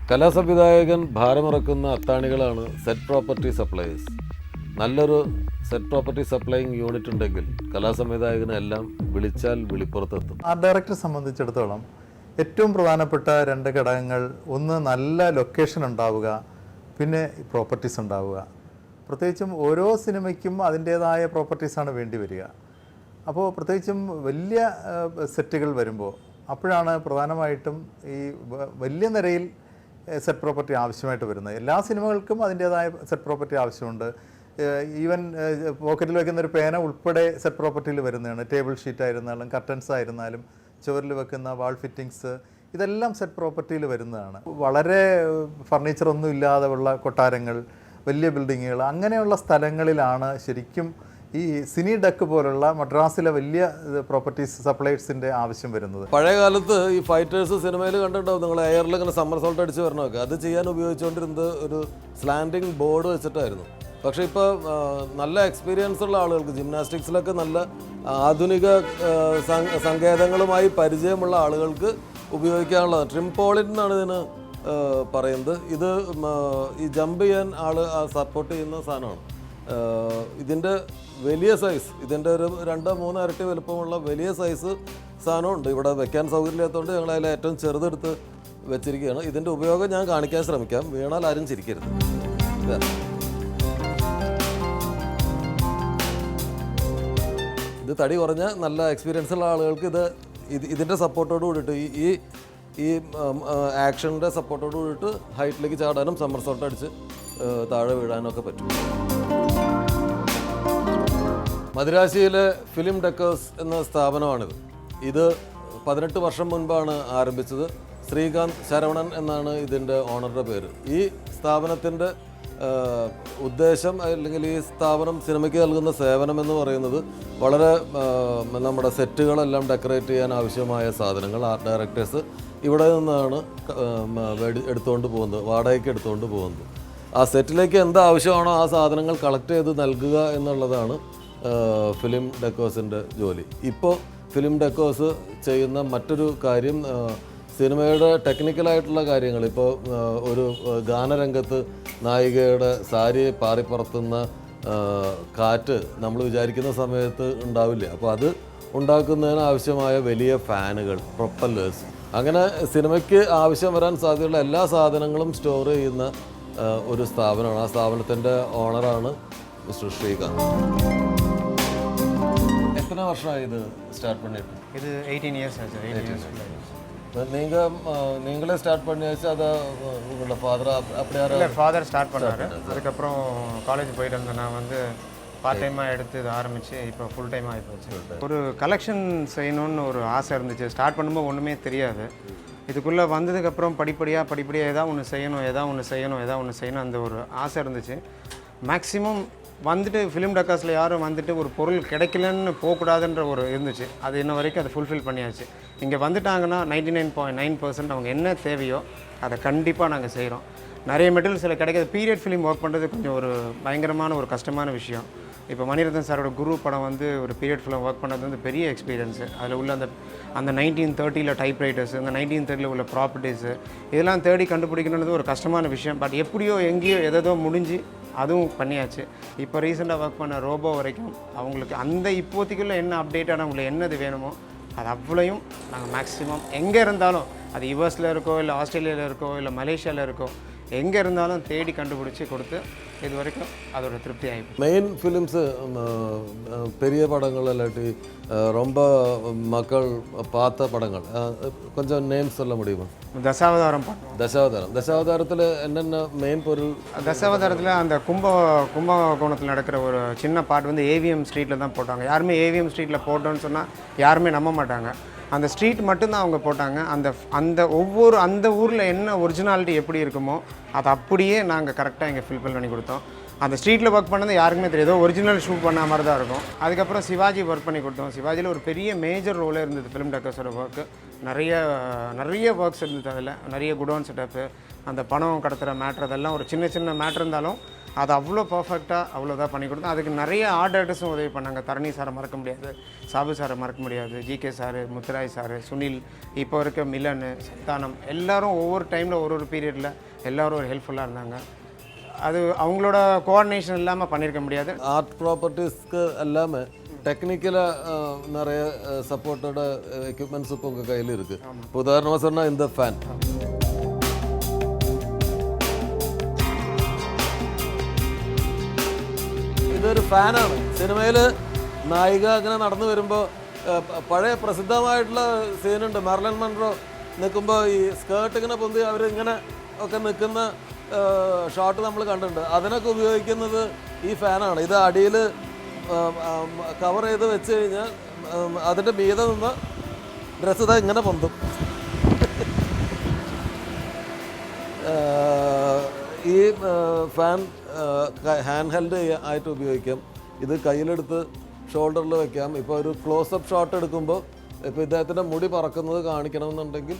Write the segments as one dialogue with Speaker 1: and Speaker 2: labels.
Speaker 1: കലാസംവിധായകൻ ഭാരമിറക്കുന്ന അത്താണികളാണ് set property suppliers. നല്ലൊരു set property supplying unit ഉണ്ടെങ്കിൽ കലാസംവിധായകനെല്ലാം വിളിച്ചാൽ വിളിപ്പുറത്തെത്തും.
Speaker 2: ആർട്ട് ഡയറക്ടറെ സംബന്ധിച്ചിടത്തോളം ഏറ്റവും പ്രധാനപ്പെട്ട രണ്ട് ഘടകങ്ങൾ, ഒന്ന് നല്ല ലൊക്കേഷൻ ഉണ്ടാവുക, പിന്നെ പ്രോപ്പർട്ടീസ് ഉണ്ടാവുക. പ്രത്യേകിച്ചും ഓരോ സിനിമയ്ക്കും അതിൻ്റേതായ പ്രോപ്പർട്ടീസാണ് വേണ്ടി വരിക. അപ്പോൾ പ്രത്യേകിച്ചും വലിയ സെറ്റുകൾ വരുമ്പോൾ അപ്പോഴാണ് പ്രധാനമായിട്ടും ഈ വലിയ നിരയിൽ സെറ്റ് പ്രോപ്പർട്ടി ആവശ്യമായിട്ട് വരുന്നത്. എല്ലാ സിനിമകൾക്കും അതിൻ്റേതായ സെറ്റ് പ്രോപ്പർട്ടി ആവശ്യമുണ്ട്. ഈവൻ പോക്കറ്റിൽ വയ്ക്കുന്നൊരു പേന ഉൾപ്പെടെ സെറ്റ് പ്രോപ്പർട്ടിയിൽ വരുന്നതാണ്. ടേബിൾ ഷീറ്റ് ആയിരുന്നാലും കർട്ടൻസ് ആയിരുന്നാലും ചുവരിൽ വെക്കുന്ന വാൾ ഫിറ്റിങ്സ്, ഇതെല്ലാം സെറ്റ് പ്രോപ്പർട്ടിയിൽ വരുന്നതാണ്. വളരെ ഫർണിച്ചറൊന്നും ഇല്ലാതെ ഉള്ള കൊട്ടാരങ്ങൾ, വലിയ ബിൽഡിങ്ങുകൾ, അങ്ങനെയുള്ള സ്ഥലങ്ങളിലാണ് ശരിക്കും ഈ സിനി ഡക്ക് പോലുള്ള മദ്രാസിലെ വലിയ പ്രോപ്പർട്ടീസ് സപ്ലൈസിൻ്റെ ആവശ്യം വരുന്നത്.
Speaker 1: പഴയ കാലത്ത് ഈ ഫൈറ്റേഴ്സ് സിനിമയിൽ കണ്ടിട്ടുണ്ടാവും, നിങ്ങൾ എയറിൽ ഇങ്ങനെ സമ്മർസോൾട്ട് അടിച്ച് വരണമൊക്കെ. അത് ചെയ്യാൻ ഉപയോഗിച്ചുകൊണ്ടിരുന്നത് ഒരു സ്ലാൻഡിങ് ബോർഡ് വെച്ചിട്ടായിരുന്നു. പക്ഷേ ഇപ്പോൾ നല്ല എക്സ്പീരിയൻസ് ഉള്ള ആളുകൾക്ക്, ജിംനാസ്റ്റിക്സിലൊക്കെ നല്ല ആധുനിക സങ്കേതങ്ങളുമായി പരിചയമുള്ള ആളുകൾക്ക് ഉപയോഗിക്കാനുള്ളതാണ്. ട്രിംപോളിൻ എന്നാണ് ഇതിന് പറയുന്നത്. ഇത് ഈ ജമ്പ് ചെയ്യാൻ സപ്പോർട്ട് ചെയ്യുന്ന സാധനമാണ്. ഇതിൻ്റെ വലിയ സൈസ്, ഇതിൻ്റെ ഒരു 2-3 ഇരട്ടി വലുപ്പമുള്ള വലിയ സൈസ് സാധനമുണ്ട്. ഇവിടെ വെക്കാൻ സൗകര്യമില്ലാത്തതുകൊണ്ട് ഞങ്ങൾ അതിൽ ഏറ്റവും ചെറുതെടുത്ത് വെച്ചിരിക്കുകയാണ്. ഇതിൻ്റെ ഉപയോഗം ഞാൻ കാണിക്കാൻ ശ്രമിക്കാം, വീണാൽ ആരും ചിരിക്കരുത്. ഇത് തടി കുറഞ്ഞ നല്ല എക്സ്പീരിയൻസ് ഉള്ള ആളുകൾക്ക് ഇതിൻ്റെ സപ്പോർട്ടോട് കൂടിയിട്ട് ഈ ആക്ഷൻ്റെ സപ്പോർട്ടോട് കൂടിയിട്ട് ഹൈറ്റിലേക്ക് ചാടാനും സമ്മർസോൾട്ട് അടിച്ച് താഴെ വീഴാനും ഒക്കെ പറ്റും. മദിരാശിയിലെ ഫിലിം ഡെക്കേഴ്സ് എന്ന സ്ഥാപനമാണിത്. ഇത് 18 വർഷം മുൻപാണ് ആരംഭിച്ചത്. ശ്രീകാന്ത് ശരവണൻ എന്നാണ് ഇതിൻ്റെ ഓണറുടെ പേര്. ഈ സ്ഥാപനത്തിൻ്റെ ഉദ്ദേശം, അല്ലെങ്കിൽ ഈ സ്ഥാപനം സിനിമയ്ക്ക് നൽകുന്ന സേവനം എന്ന് പറയുന്നത് വളരെ നമ്മുടെ സെറ്റുകളെല്ലാം ഡെക്കറേറ്റ് ചെയ്യാൻ ആവശ്യമായ സാധനങ്ങൾ ആർട്ട് ഡയറക്ടേഴ്സ് ഇവിടെ നിന്നാണ് എടുത്തുകൊണ്ട് പോകുന്നത്, വാടകയ്ക്ക് എടുത്തുകൊണ്ട് പോകുന്നത്. ആ സെറ്റിലേക്ക് എന്ത് ആവശ്യമാണോ ആ സാധനങ്ങൾ കളക്ട് ചെയ്ത് നൽകുക എന്നുള്ളതാണ് ഫിലിം ഡെക്കേഴ്സിൻ്റെ ജോലി. ഇപ്പോൾ ഫിലിം ഡെക്കേഴ്സ് ചെയ്യുന്ന മറ്റൊരു കാര്യം, സിനിമയുടെ ടെക്നിക്കലായിട്ടുള്ള കാര്യങ്ങൾ. ഇപ്പോൾ ഒരു ഗാനരംഗത്ത് നായികയുടെ സാരി പാറിപ്പറത്തുന്ന കാറ്റ് നമ്മൾ വിചാരിക്കുന്ന സമയത്ത് ഉണ്ടാവില്ല. അപ്പോൾ അത് ഉണ്ടാക്കുന്നതിന് ആവശ്യമായ വലിയ ഫാനുകൾ, പ്രൊപ്പല്ലേഴ്സ്, അങ്ങനെ സിനിമയ്ക്ക് ആവശ്യം വരാൻ സാധ്യതയുള്ള എല്ലാ സാധനങ്ങളും സ്റ്റോർ ചെയ്യുന്ന ഒരു സ്ഥാപനമാണ്. ആ സ്ഥാപനത്തിൻ്റെ ഓണറാണ് മിസ്റ്റർ ശ്രീകാന്ത്. എത്ര വർഷമായി ഇത് സ്റ്റാർട്ട് பண்ணிட்டு?
Speaker 3: இது 18 இயர்ஸ் ஆச்சு. 18 இயர்ஸ்.
Speaker 1: நீங்களே ஸ்டார்ட் பண்ணியாச்சு? அதை உங்களோட ஃபாதர் அப்படி யாரும்?
Speaker 3: இல்லை, ஃபாதர் ஸ்டார்ட் பண்ணாரு. அதுக்கப்புறம் காலேஜ் போயிட்டு இருந்தேன். நான் வந்து பார்ட் டைமாக எடுத்து இதை ஆரம்பித்து இப்போ ஃபுல் டைமாக ஆகிப்போச்சு. ஒரு கலெக்ஷன் செய்யணும்னு ஒரு ஆசை இருந்துச்சு. ஸ்டார்ட் பண்ணும்போது ஒன்றுமே தெரியாது. இதுக்குள்ளே வந்ததுக்கப்புறம் படிப்படியாக ஏதாவது ஒன்று செய்யணும் அந்த ஒரு ஆசை இருந்துச்சு. மேக்ஸிமம் வந்துட்டு ஃபிலிம் டெக்கர்ஸில் யாரும் வந்துட்டு ஒரு பொருள் கிடைக்கலன்னு போகக்கூடாதுன்ற ஒரு இருந்துச்சு. அது இன்ன வரைக்கும் அதை ஃபுல்ஃபில் பண்ணியாச்சு. இங்கே வந்துட்டாங்கன்னா 99.9% அவங்க என்ன தேவையோ அதை கண்டிப்பாக நாங்கள் செய்கிறோம். நிறைய மெட்டீரியல்ஸில் கிடைக்காது. பீரியட் ஃபிலிம் ஒர்க் பண்ணுறது கொஞ்சம் ஒரு பயங்கரமான ஒரு கஷ்டமான விஷயம். இப்போ மணிரத்னம் சாரோட குரு படம் வந்து ஒரு பீரியட் ஃபிலிம் ஒர்க் பண்ணுறது வந்து பெரிய எக்ஸ்பீரியன்ஸு. அதில் உள்ள அந்த 1930 டைப்ரைட்டர்ஸ், அந்த 1930 உள்ள ப்ராப்பர்ட்டிஸு, இதெல்லாம் தேடி கண்டுபிடிக்கணுன்றது ஒரு கஷ்டமான விஷயம். பட் எப்படியோ எங்கேயோ எதோ முடிஞ்சு அதுவும் பண்ணியாச்சு. இப்போ ரீசெண்டாக ஒர்க் பண்ண ரோபோ வரைக்கும் அவங்களுக்கு அந்த இப்போதைக்குள்ளே என்ன அப்டேட்டான அவங்களுக்கு என்னது வேணுமோ அது அவ்வளோயும் நாங்கள் மேக்ஸிமம் எங்கே இருந்தாலும், அது யுஎஸில் இருக்கோ இல்லை ஆஸ்திரேலியாவில் இருக்கோ இல்லை மலேசியாவில் இருக்கோ, எங்கே இருந்தாலும் தேடி கண்டுபிடிச்சி கொடுத்து இது வரைக்கும் அதோட திருப்தி ஆகிடும்.
Speaker 1: மெயின் ஃபிலிம்ஸு பெரிய படங்கள் இல்லாட்டி ரொம்ப மக்கள் பார்த்த படங்கள் கொஞ்சம் நேம் சொல்ல முடியுமா?
Speaker 3: தசாவதாரம்.
Speaker 1: தசாவதாரத்தில் என்னென்ன மெயின் பொருள்?
Speaker 3: தசாவதாரத்தில் அந்த கும்பகோணத்தில் நடக்கிற ஒரு சின்ன பாட்டு வந்து ஏவிஎம் ஸ்ட்ரீட்டில் தான் போட்டாங்க. யாருமே ஏவிஎம் ஸ்ட்ரீட்டில் போட்டோன்னு சொன்னால் யாருமே நம்ப மாட்டாங்க. அந்த ஸ்ட்ரீட் மட்டும்தான் அவங்க போட்டாங்க. அந்த ஊரில் என்ன ஒரிஜினாலிட்டி எப்படி இருக்குமோ அதை அப்படியே நாங்கள் கரெக்டாக இங்கே ஃபில்ஃபில் பண்ணி கொடுத்தோம். அந்த ஸ்ட்ரீட்டில் ஒர்க் பண்ணது யாருக்குமே தெரியாது, ஒரிஜினல் ஷூட் பண்ண மாதிரி தான் இருக்கும். அதுக்கப்புறம் சிவாஜி ஒர்க் பண்ணி கொடுத்தோம். சிவாஜியில் ஒரு பெரிய மேஜர் ரோலே இருந்தது ஃபிலிம் டெக்கர்ஸோட ஒர்க்கு. நிறைய ஒர்க்ஸ் இருந்தது. அதில் நிறைய குடோன் செட்டப்பு, அந்த பணம் கடத்துகிற மேட்ரு, அதெல்லாம் ஒரு சின்ன மேட்ரு இருந்தாலும் அது அவ்வளோ பர்ஃபெக்டாக அவ்வளோ இதாக பண்ணி கொடுத்தோம். அதுக்கு நிறைய ஆர்டர்ஸும் உதவி பண்ணாங்க. தரணி சாரை மறக்க முடியாது, சாபு சாரை மறக்க முடியாது, ஜிகே சார், முத்துராய் சார், சுனில், இப்போ இருக்க மிலன், சந்தானம், எல்லாரும் ஒவ்வொரு டைமில் ஒரு பீரியடில் எல்லாரும் ஒரு ஹெல்ப்ஃபுல்லாக இருந்தாங்க. அது அவங்களோட கோஆர்டினேஷன் இல்லாமல் பண்ணியிருக்க முடியாது.
Speaker 1: ஆர்ட் ப்ராப்பர்ட்டிஸ்க்கு எல்லாமே டெக்னிக்கலாக நிறைய சப்போர்ட்டோட எக்யூப்மெண்ட்ஸ் இப்போ உங்கள் கையில் இருக்குது. இப்போ உதாரணமாக சொன்னால் இந்த ஃபேன், ഇതൊരു ഫാനാണ്. സിനിമയിൽ നായിക അങ്ങനെ നടന്നു വരുമ്പോൾ പഴയ പ്രസിദ്ധമായിട്ടുള്ള സീനുണ്ട്, മെർലിൻ മൺറോ നിൽക്കുമ്പോൾ ഈ സ്കേർട്ട് ഇങ്ങനെ പൊന്തി അവരിങ്ങനെ ഒക്കെ നിൽക്കുന്ന ഷോട്ട് നമ്മൾ കണ്ടിട്ടുണ്ട്. അതിനൊക്കെ ഉപയോഗിക്കുന്നത് ഈ ഫാനാണ്. ഇത് അടിയിൽ കവർ ചെയ്ത് വെച്ച് കഴിഞ്ഞാൽ അതിൻ്റെ മീതെ നിന്ന് ഡ്രസ്സ് ഇതാ ഇങ്ങനെ പൊന്തും. ഈ ഫാൻ ഹാൻഡ് ഹെൽഡ് ആയിട്ട് ഉപയോഗിക്കാം. ഇത് കയ്യിലെടുത്ത് ഷോൾഡറിൽ വെക്കാം. ഇപ്പോൾ ഒരു ക്ലോസപ്പ് ഷോട്ട് എടുക്കുമ്പോൾ ഇപ്പോൾ ഇദ്ദേഹത്തിൻ്റെ മുടി പറക്കുന്നത് കാണിക്കണമെന്നുണ്ടെങ്കിൽ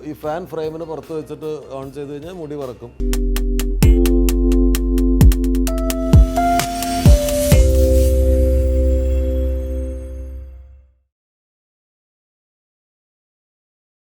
Speaker 1: ഈ ഫാൻ ഫ്രെയിമിന് പുറത്ത് വെച്ചിട്ട് ഓൺ ചെയ്ത് കഴിഞ്ഞാൽ മുടി പറക്കും.